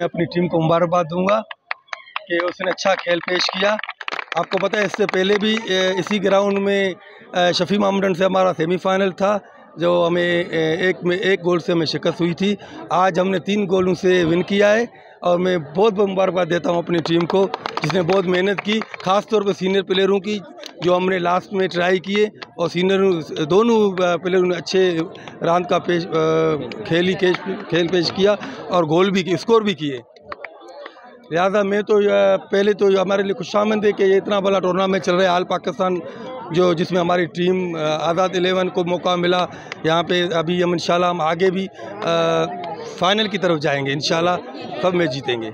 मैं अपनी टीम को मुबारकबाद दूंगा कि उसने अच्छा खेल पेश किया। आपको पता है इससे पहले भी इसी ग्राउंड में शफी मामडन से हमारा सेमीफाइनल था, जो हमें एक गोल से हमें शिकस्त हुई थी। आज हमने 3 गोलों से विन किया है और मैं बहुत बहुत मुबारकबाद देता हूँ अपनी टीम को, जिसने बहुत मेहनत की, ख़ास तौर पर सीनियर प्लेयरों की, जो हमने लास्ट में ट्राई किए और सीनियर दोनों प्लेयरों ने अच्छे राउंड का खेल पेश किया और गोल भी स्कोर भी किए। लिहाजा मैं तो पहले तो हमारे लिए खुशामद है कि ये इतना बड़ा टूर्नामेंट चल रहा है ऑल पाकिस्तान, जिसमें हमारी टीम आज़ाद 11 को मौका मिला यहाँ पे। अभी हम इंशाल्लाह हम आगे भी फाइनल की तरफ जाएंगे, इंशाल्लाह सब मैच जीतेंगे।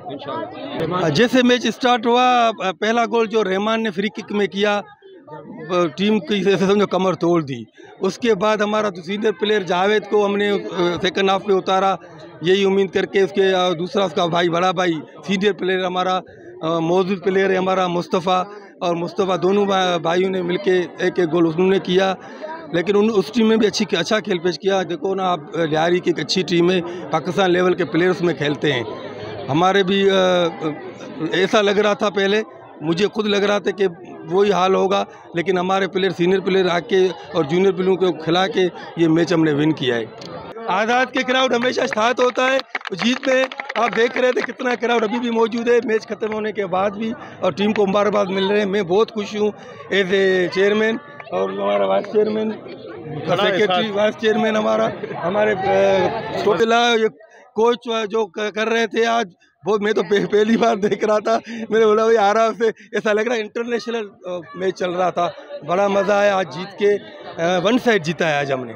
जैसे मैच स्टार्ट हुआ, पहला गोल जो रहमान ने फ्री किक में किया, टीम की जैसे समझो कमर तोड़ दी। उसके बाद हमारा तो सीनियर प्लेयर जावेद को हमने सेकंड हाफ पे उतारा, यही उम्मीद करके। उसके दूसरा उसका भाई, बड़ा भाई सीनियर प्लेयर हमारा मौजूद प्लेयर है हमारा मुस्तफ़ा, और मुस्तफ़ा दोनों भाइयों ने मिलके एक एक गोल उन्होंने किया। लेकिन उस टीम में भी अच्छा खेल पेश किया। देखो ना आप, लिहारी की एक अच्छी टीम है, पाकिस्तान लेवल के प्लेयर्स में खेलते हैं। हमारे भी ऐसा लग रहा था, पहले मुझे खुद लग रहा था कि वही हाल होगा, लेकिन हमारे प्लेयर सीनियर प्लेयर आके और जूनियर प्लेयरों को खिला के ये मैच हमने विन किया है। आज़ाद के क्राउड हमेशा साथ होता है जीत में। आप देख रहे थे कितना क्राउड अभी भी मौजूद है मैच ख़त्म होने के बाद भी, और टीम को मुबारकबाद मिल रहे हैं। मैं बहुत खुश हूँ एज ए चेयरमैन, और हमारा vice chairman, secretary, vice chairman हमारे कोच जो कर रहे थे आज, बहुत मैं तो पहली बार देख रहा था। मैंने बोला भाई आराम से, ऐसा लग रहा है इंटरनेशनल मैच चल रहा था। बड़ा मज़ा आया आज जीत के, 1 साइड जीता है आज हमने।